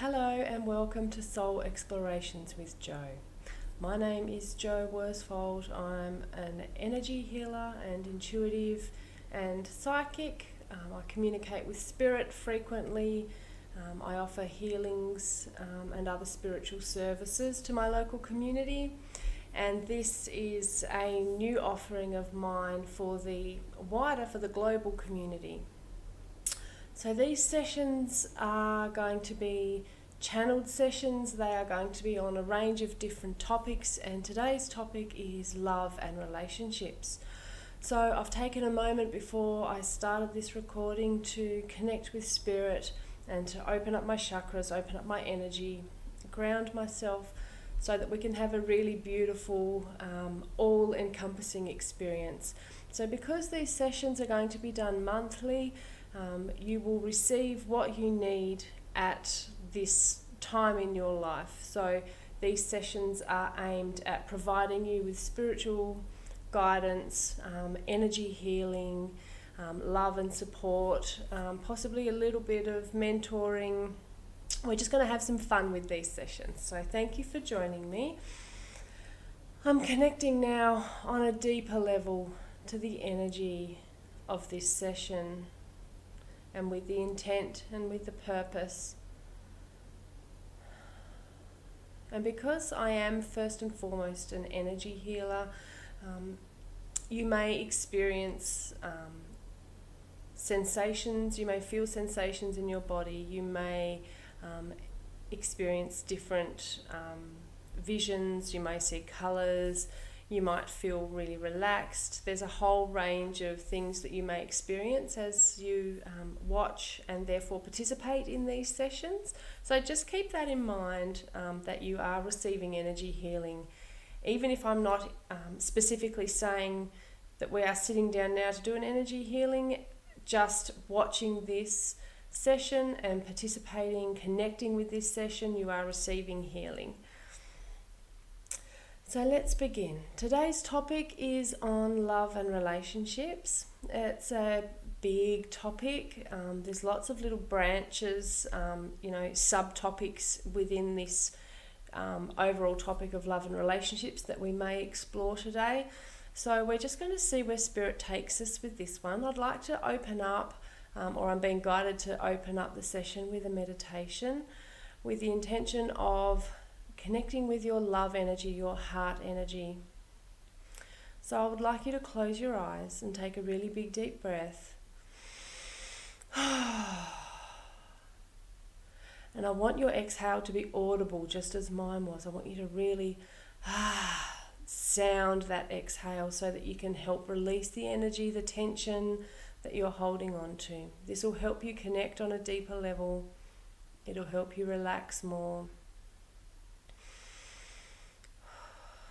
Hello and welcome to Soul Explorations with Jo. My name is Jo Warsfold. I'm an energy healer and intuitive and psychic. I communicate with spirit frequently. I offer healings and other spiritual services to my local community. And this is a new offering of mine for the global community. So these sessions are going to be channeled sessions. They are going to be on a range of different topics, and today's topic is love and relationships. So I've taken a moment before I started this recording to connect with spirit and to open up my chakras, open up my energy, ground myself so that we can have a really beautiful, all-encompassing experience. So because these sessions are going to be done monthly, you will receive what you need at this time in your life. So these sessions are aimed at providing you with spiritual guidance, energy healing, love and support, possibly a little bit of mentoring. We're just going to have some fun with these sessions. So thank you for joining me. I'm connecting now on a deeper level to the energy of this session, and with the intent and with the purpose. And because I am first and foremost an energy healer, you may experience sensations, you may feel sensations in your body, you may experience different visions, you may see colours, you might feel really relaxed. There's a whole range of things that you may experience as you watch and therefore participate in these sessions. So just keep that in mind, that you are receiving energy healing. Even if I'm not specifically saying that we are sitting down now to do an energy healing, just watching this session and participating, connecting with this session, you are receiving healing. So let's begin. Today's topic is on love and relationships. It's a big topic. There's lots of little branches, subtopics within this overall topic of love and relationships that we may explore today. So we're just going to see where Spirit takes us with this one. I'd like to open up, or I'm being guided to open up the session with a meditation with the intention of connecting with your love energy, your heart energy. So I would like you to close your eyes and take a really big deep breath. And I want your exhale to be audible just as mine was. I want you to really sound that exhale so that you can help release the energy, the tension that you're holding on to. This will help you connect on a deeper level. It'll help you relax more.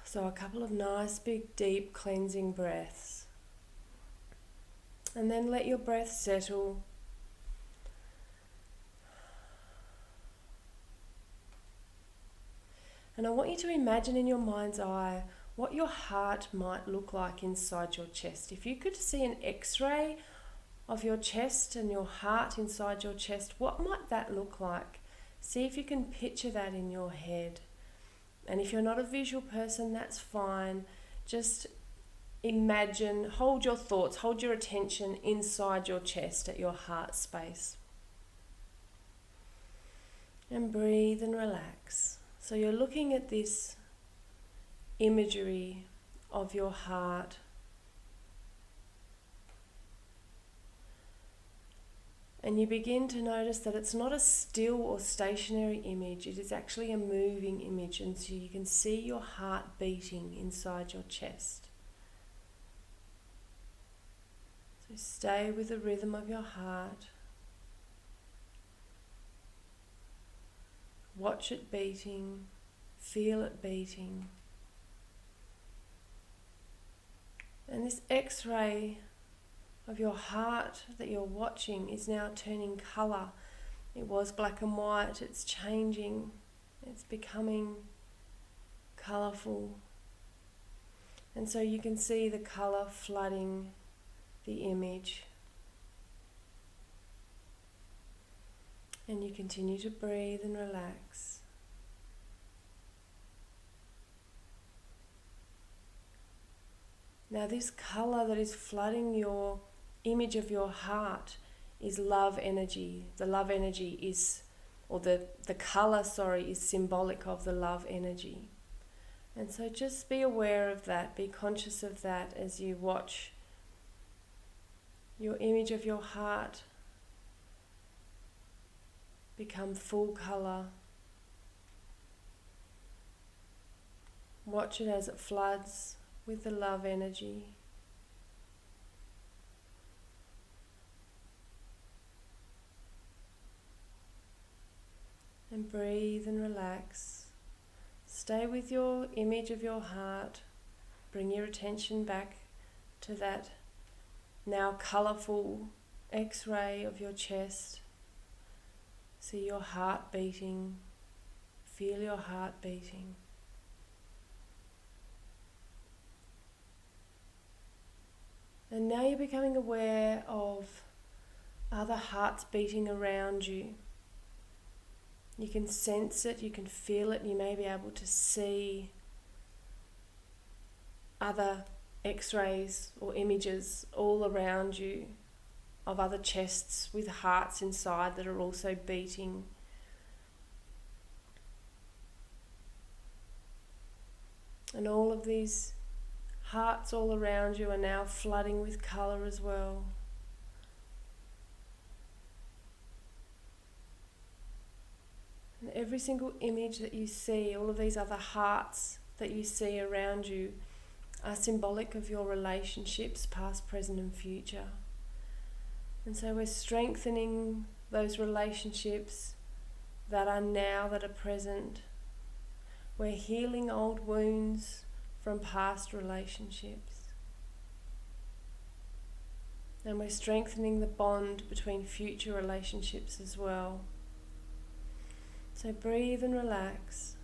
So a couple of nice, big, deep cleansing breaths. And then let your breath settle. And I want you to imagine in your mind's eye what your heart might look like inside your chest. If you could see an X-ray of your chest and your heart inside your chest, what might that look like? See if you can picture that in your head. And if you're not a visual person, that's fine. Just imagine, hold your thoughts, hold your attention inside your chest at your heart space. And breathe and relax. So you're looking at this imagery of your heart. And you begin to notice that it's not a still or stationary image, it is actually a moving image, and so you can see your heart beating inside your chest. So stay with the rhythm of your heart. Watch it beating, feel it beating. And this X-ray of your heart that you're watching is now turning colour. It was black and white, it's changing, it's becoming colourful. And so you can see the colour flooding the image. And you continue to breathe and relax. Now this colour that is flooding your image of your heart is love energy. The love energy is, or the colour, is symbolic of the love energy. And so just be aware of that, be conscious of that as you watch your image of your heart become full colour. Watch it as it floods with the love energy. And breathe and relax. Stay with your image of your heart. Bring your attention back to that now colourful X-ray of your chest. See your heart beating. Feel your heart beating. And now you're becoming aware of other hearts beating around you. You can sense it, you can feel it, and you may be able to see other X-rays or images all around you of other chests with hearts inside that are also beating. And all of these hearts all around you are now flooding with colour as well. And every single image that you see, all of these other hearts that you see around you, are symbolic of your relationships, past, present and future. And so we're strengthening those relationships that are now, that are present. We're healing old wounds from past relationships. And we're strengthening the bond between future relationships as well. So breathe and relax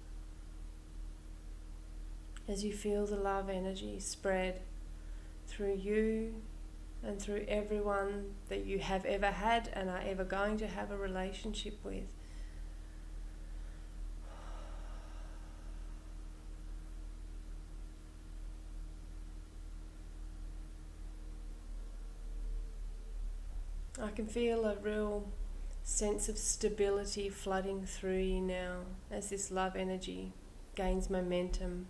as you feel the love energy spread through you and through everyone that you have ever had and are ever going to have a relationship with. I can feel a real sense of stability flooding through you now as this love energy gains momentum.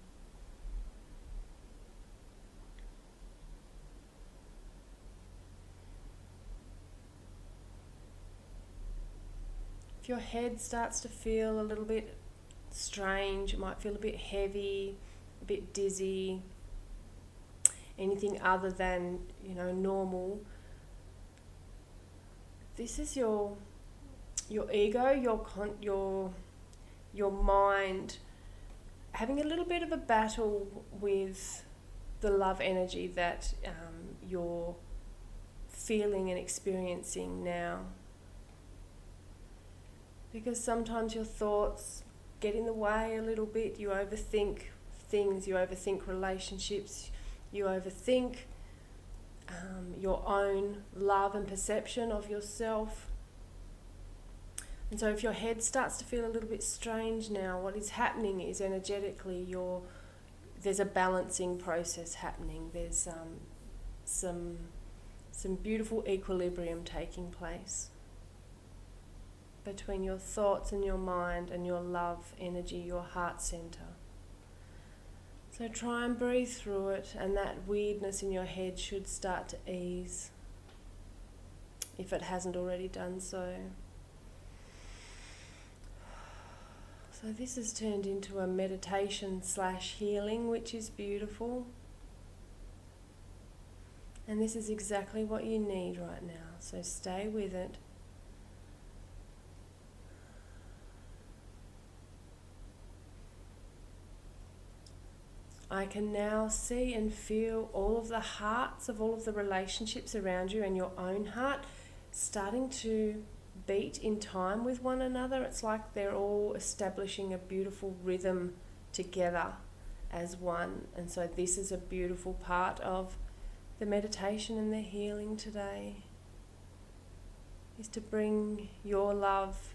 If your head starts to feel a little bit strange, it might feel a bit heavy, a bit dizzy, anything other than, normal, this is your ego, your mind having a little bit of a battle with the love energy that you're feeling and experiencing now. Because sometimes your thoughts get in the way a little bit. You overthink things, you overthink relationships, you overthink your own love and perception of yourself. And so if your head starts to feel a little bit strange now, what is happening is energetically there's a balancing process happening. There's some beautiful equilibrium taking place between your thoughts and your mind and your love energy, your heart center. So try and breathe through it, and that weirdness in your head should start to ease if it hasn't already done so. So this has turned into a meditation / healing, which is beautiful. And this is exactly what you need right now. So stay with it. I can now see and feel all of the hearts of all of the relationships around you and your own heart starting to beat in time with one another. It's like they're all establishing a beautiful rhythm together as one. And so this is a beautiful part of the meditation and the healing today, is to bring your love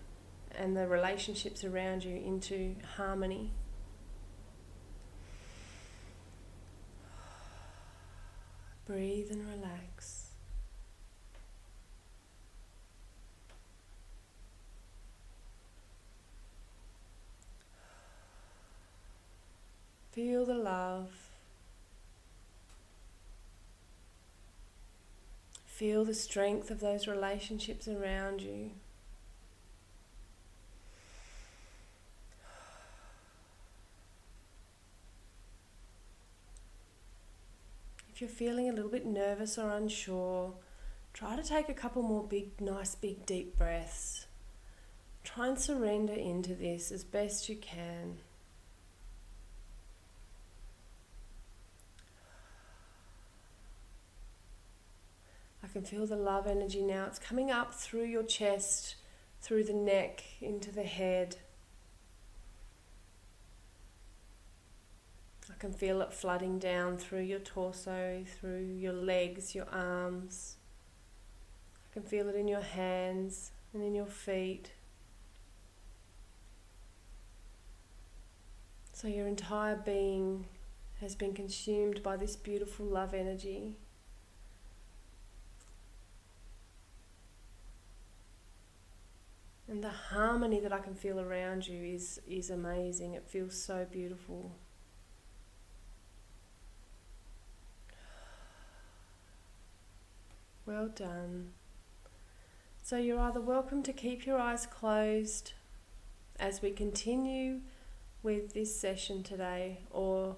and the relationships around you into harmony. Breathe and relax. Feel the love. Feel the strength of those relationships around you. If you're feeling a little bit nervous or unsure, try to take a couple more nice big deep breaths. Try and surrender into this as best you can. I can feel the love energy now. It's coming up through your chest, through the neck, into the head. I can feel it flooding down through your torso, through your legs, your arms. I can feel it in your hands and in your feet. So your entire being has been consumed by this beautiful love energy. And the harmony that I can feel around you is amazing. It feels so beautiful. Well done. So you're either welcome to keep your eyes closed as we continue with this session today, or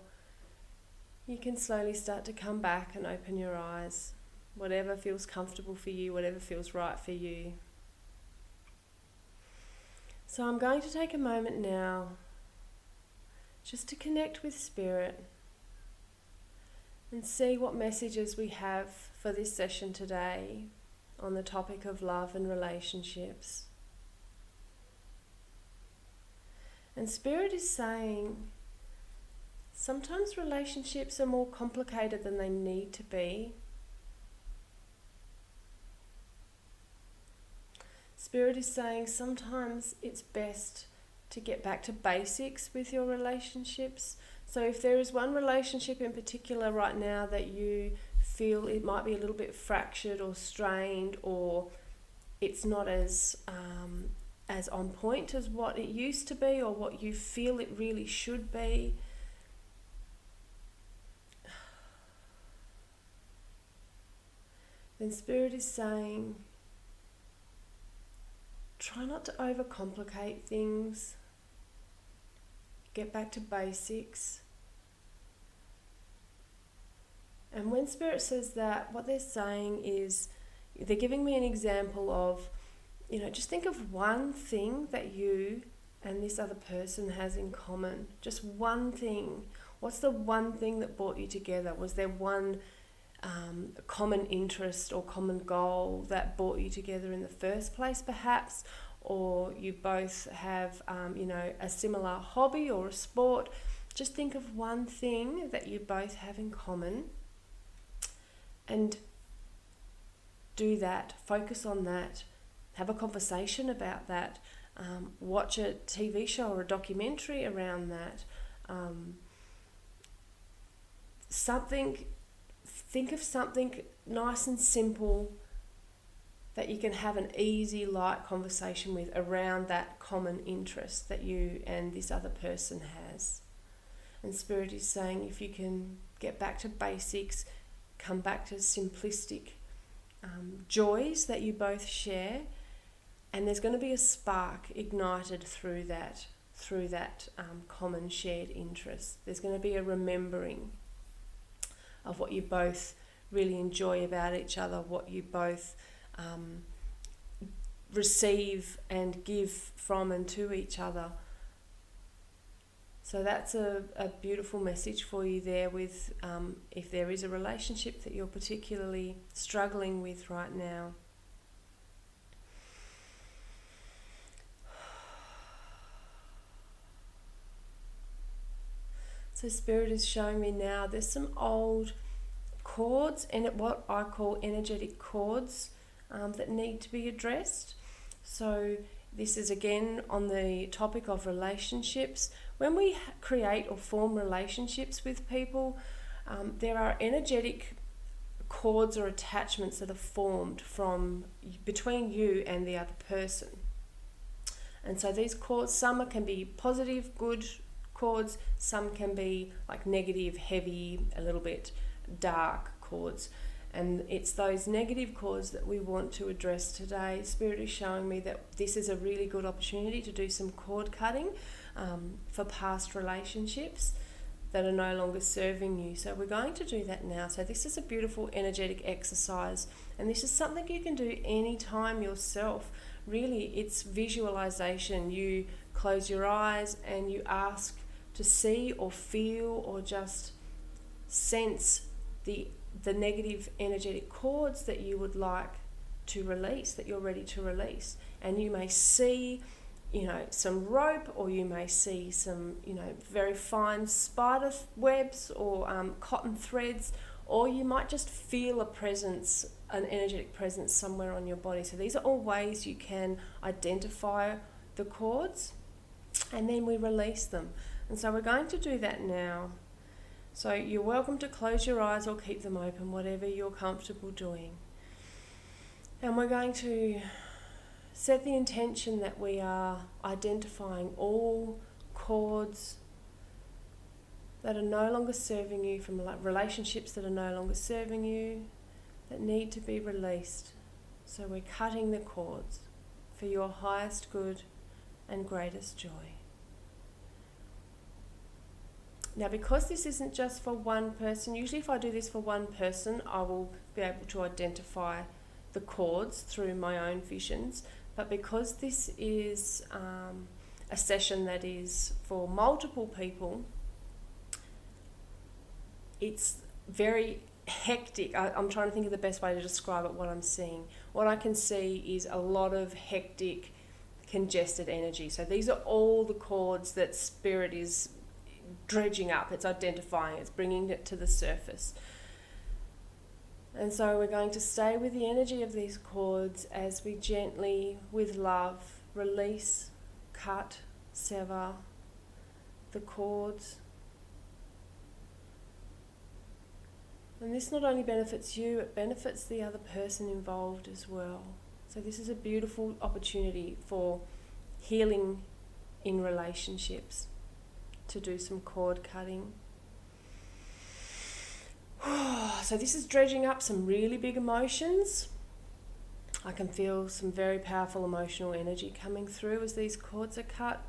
you can slowly start to come back and open your eyes. Whatever feels comfortable for you, whatever feels right for you. So I'm going to take a moment now just to connect with Spirit and see what messages we have for this session today on the topic of love and relationships. And Spirit is saying sometimes relationships are more complicated than they need to be. Spirit is saying sometimes it's best to get back to basics with your relationships. So if there is one relationship in particular right now that you feel it might be a little bit fractured or strained, or it's not as on point as what it used to be or what you feel it really should be, then Spirit is saying, try not to overcomplicate things. Get back to basics. And when Spirit says that, what they're saying is, they're giving me an example of, just think of one thing that you and this other person has in common. Just one thing. What's the one thing that brought you together? Was there one common interest or common goal that brought you together in the first place, perhaps? Or you both have, a similar hobby or a sport. Just think of one thing that you both have in common and do that. Focus on that. Have a conversation about that. Watch a TV show or a documentary around that. Think of something nice and simple that you can have an easy, light conversation with around that common interest that you and this other person has. And Spirit is saying, if you can get back to basics, come back to simplistic joys that you both share, and there's going to be a spark ignited through that common shared interest. There's going to be a remembering of what you both really enjoy about each other, what you both receive and give from and to each other. So that's a beautiful message for you there with if there is a relationship that you're particularly struggling with right now. So Spirit is showing me now there's some old cords, and what I call energetic cords, that need to be addressed. So This is again on the topic of relationships. When we create or form relationships with people, there are energetic cords or attachments that are formed from between you and the other person. And so these cords, some can be positive, good cords, some can be like negative, heavy, a little bit dark cords. And it's those negative cords that we want to address today. Spirit is showing me that this is a really good opportunity to do some cord cutting for past relationships that are no longer serving you. So we're going to do that now. So this is a beautiful energetic exercise, and this is something you can do anytime yourself. Really, it's visualization. You close your eyes and you ask to see or feel or just sense the negative energetic cords that you would like to release, that you're ready to release. And you may see, some rope, or you may see some, very fine spider webs or cotton threads, or you might just feel a presence, an energetic presence somewhere on your body. So these are all ways you can identify the cords, and then we release them. And so we're going to do that now. So you're welcome to close your eyes or keep them open, whatever you're comfortable doing. And we're going to set the intention that we are identifying all cords that are no longer serving you, from relationships that are no longer serving you, that need to be released. So we're cutting the cords for your highest good and greatest joy. Now, because this isn't just for one person, usually if I do this for one person, I will be able to identify the cords through my own visions. But because this is a session that is for multiple people, it's very hectic. I'm trying to think of the best way to describe it, what I'm seeing. What I can see is a lot of hectic, congested energy. So these are all the cords that Spirit is dredging up, it's identifying, it's bringing it to the surface. And so we're going to stay with the energy of these cords as we gently, with love, release, cut, sever the cords. And this not only benefits you, it benefits the other person involved as well. So this is a beautiful opportunity for healing in relationships, to do some cord cutting. So this is dredging up some really big emotions. I can feel some very powerful emotional energy coming through as these cords are cut.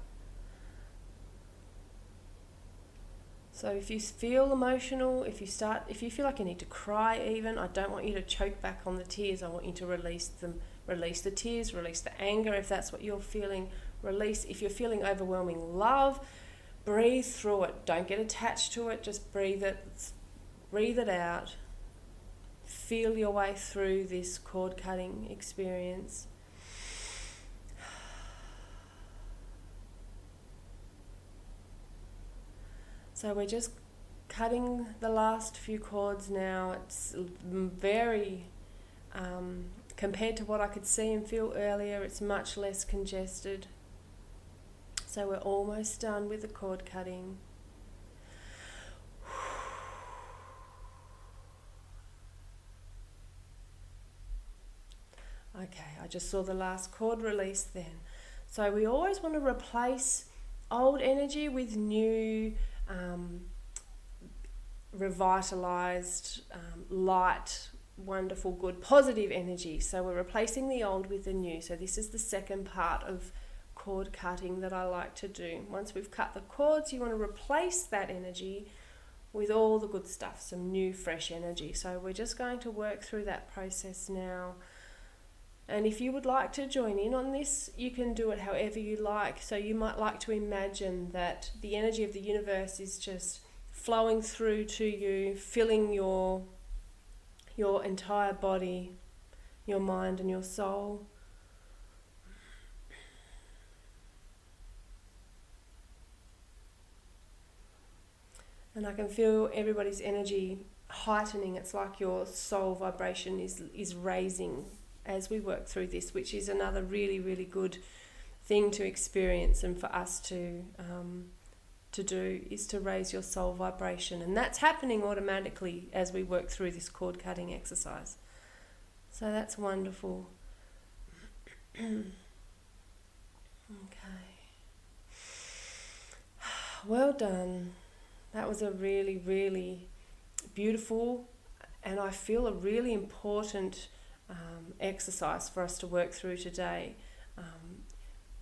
So if you feel emotional, if you feel like you need to cry even, I don't want you to choke back on the tears. I want you to release them, release the tears, release the anger if that's what you're feeling. Release, if you're feeling overwhelming love, breathe through it. Don't get attached to it. Just breathe it out. Feel your way through this cord cutting experience. So we're just cutting the last few cords now. It's very, compared to what I could see and feel earlier, it's much less congested. So we're almost done with the cord cutting. Okay, I just saw the last cord release then. So we always want to replace old energy with new, revitalized, light, wonderful, good, positive energy. So we're replacing the old with the new. So this is the second part of cord cutting that I like to do. Once we've cut the cords, you want to replace that energy with all the good stuff, some new fresh energy. So we're just going to work through that process now. And if you would like to join in on this, you can do it however you like. So you might like to imagine that the energy of the universe is just flowing through to you, filling your entire body, your mind and your soul. And I can feel everybody's energy heightening. It's like your soul vibration is raising as we work through this, which is another really, really good thing to experience and for us to do is to raise your soul vibration, and that's happening automatically as we work through this cord cutting exercise. So that's wonderful. Okay. Well done. That was a really, really beautiful, and I feel a really important exercise for us to work through today.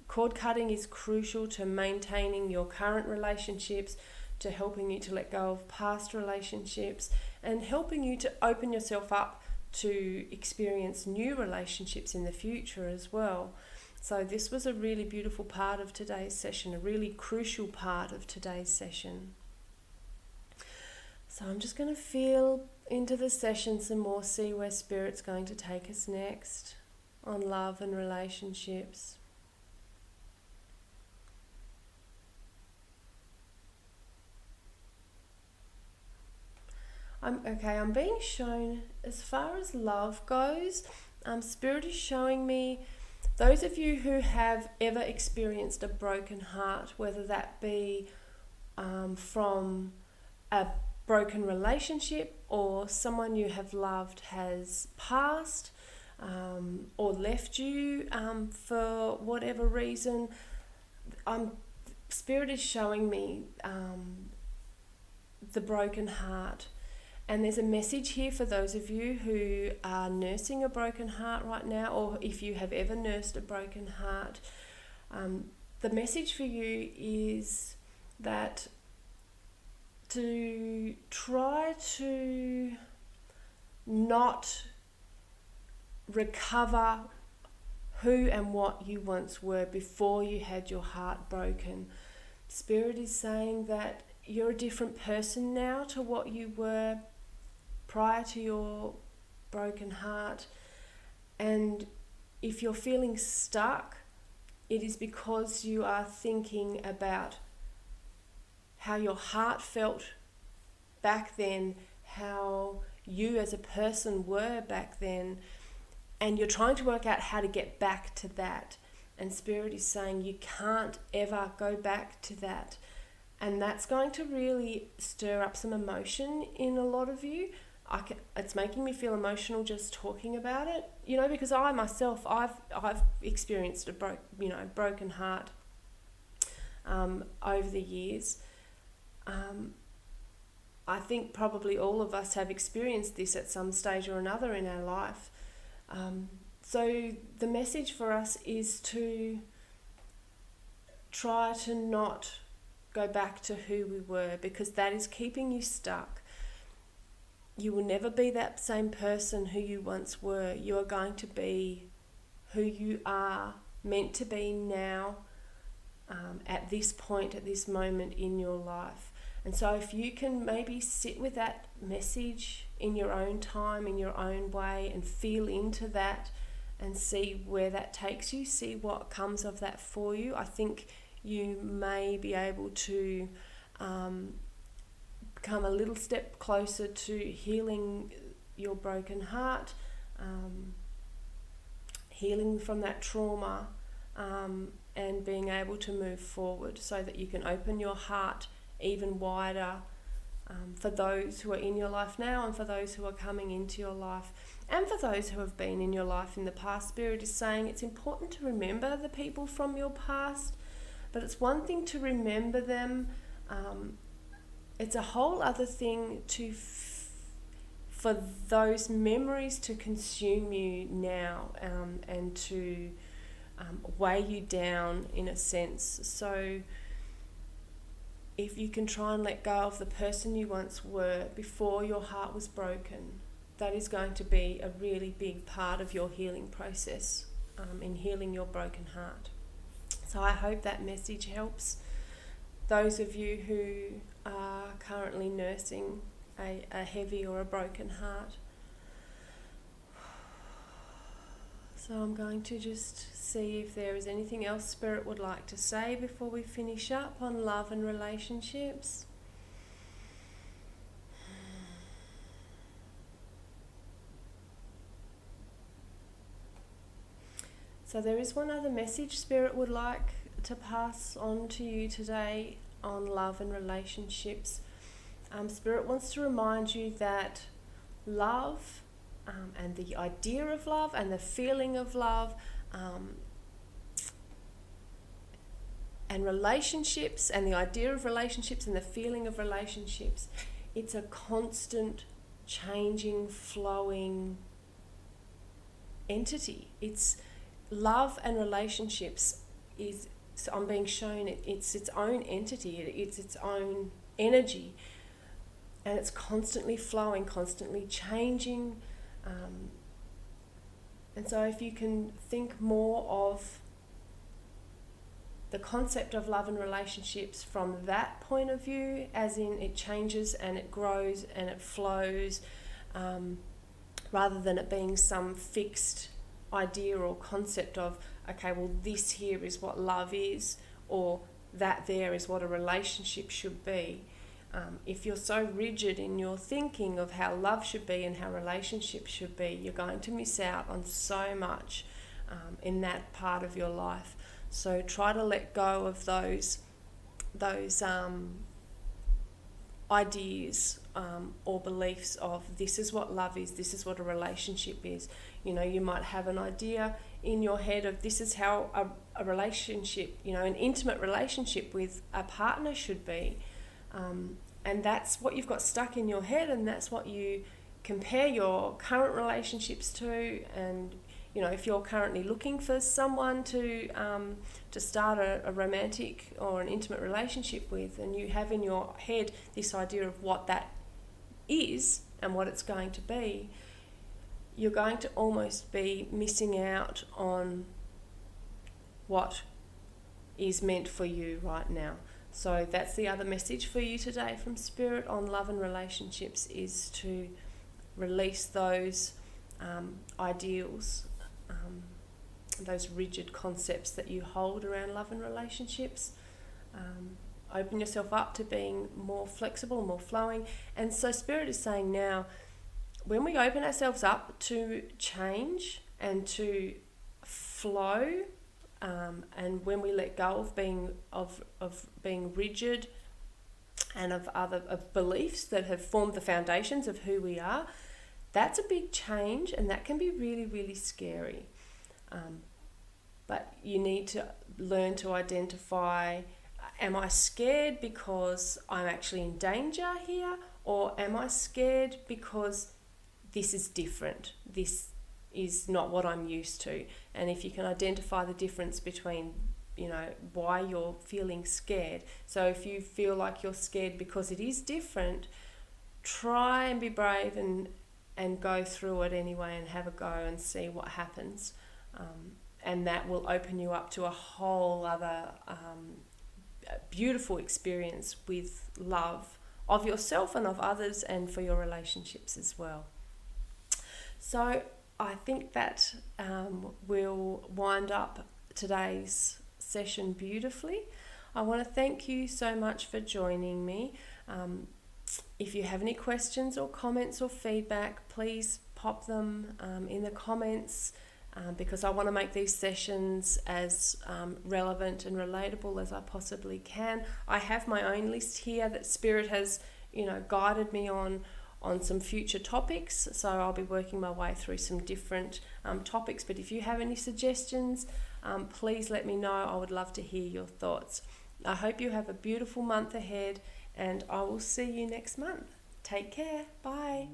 Cord cutting is crucial to maintaining your current relationships, to helping you to let go of past relationships, and helping you to open yourself up to experience new relationships in the future as well. So this was a really beautiful part of today's session, a really crucial part of today's session. So I'm just going to feel into the session some more, see where Spirit's going to take us next on love and relationships. I'm being shown, as far as love goes, Spirit is showing me those of you who have ever experienced a broken heart, whether that be from a broken relationship or someone you have loved has passed or left you for whatever reason, Spirit is showing me the broken heart. And there's a message here for those of you who are nursing a broken heart right now, or if you have ever nursed a broken heart. The message for you is that to try to not recover who and what you once were before you had your heart broken. Spirit is saying that you're a different person now to what you were prior to your broken heart, and if you're feeling stuck, it is because you are thinking about how your heart felt back then, how you as a person were back then, and you're trying to work out how to get back to that. And Spirit is saying you can't ever go back to that, and that's going to really stir up some emotion in a lot of you. It's making me feel emotional just talking about it, because I myself, I've experienced a broken heart over the years. I think probably all of us have experienced this at some stage or another in our life. So the message for us is to try to not go back to who we were, because that is keeping you stuck. You will never be that same person who you once were. You are going to be who you are meant to be now, at this point, at this moment in your life. And so if you can maybe sit with that message in your own time, in your own way, and feel into that and see where that takes you, see what comes of that for you, I think you may be able to become a little step closer to healing your broken heart, healing from that trauma, and being able to move forward so that you can open your heart even wider for those who are in your life now and for those who are coming into your life and for those who have been in your life in the past. Spirit is saying it's important to remember the people from your past, but it's one thing to remember them. It's a whole other thing for those memories to consume you now, and to weigh you down in a sense. So if you can try and let go of the person you once were before your heart was broken, that is going to be a really big part of your healing process, in healing your broken heart. So I hope that message helps those of you who are currently nursing a heavy or a broken heart. So I'm going to just see if there is anything else Spirit would like to say before we finish up on love and relationships. So there is one other message Spirit would like to pass on to you today on love and relationships. Spirit wants to remind you that love and the idea of love and the feeling of love and relationships and the idea of relationships and the feeling of relationships, it's a constant changing, flowing entity. It's love and relationships is, so I'm being shown it's its own entity, it's its own energy, and it's constantly flowing, constantly changing. And so if you can think more of the concept of love and relationships from that point of view, as in it changes and it grows and it flows, rather than it being some fixed idea or concept of, okay, well, this here is what love is, or that there is what a relationship should be. If you're so rigid in your thinking of how love should be and how relationships should be, you're going to miss out on so much in that part of your life. So try to let go of those ideas or beliefs of this is what love is, this is what a relationship is. You know, you might have an idea in your head of this is how a relationship, you know, an intimate relationship with a partner should be. And that's what you've got stuck in your head, and that's what you compare your current relationships to. And you know, if you're currently looking for someone to start a romantic or an intimate relationship with, and you have in your head this idea of what that is and what it's going to be, you're going to almost be missing out on what is meant for you right now. So that's the other message for you today from Spirit on love and relationships, is to release those ideals, those rigid concepts that you hold around love and relationships. Open yourself up to being more flexible, more flowing. And so Spirit is saying now, when we open ourselves up to change and to flow, and when we let go of being rigid and of beliefs that have formed the foundations of who we are, that's a big change, and that can be really, really scary. But you need to learn to identify, am I scared because I'm actually in danger here, or am I scared because this is different? This is not what I'm used to. And if you can identify the difference between, you know, why you're feeling scared. So if you feel like you're scared because it is different, try and be brave and go through it anyway and have a go and see what happens. And that will open you up to a whole other beautiful experience with love of yourself and of others, and for your relationships as well. So I think that will wind up today's session beautifully. I want to thank you so much for joining me. If you have any questions or comments or feedback, please pop them in the comments, because I want to make these sessions as relevant and relatable as I possibly can. I have my own list here that Spirit has, you know, guided me on some future topics, so I'll be working my way through some different topics. But if you have any suggestions, please let me know. I would love to hear your thoughts. I hope you have a beautiful month ahead, and I will see you next month. Take care. Bye.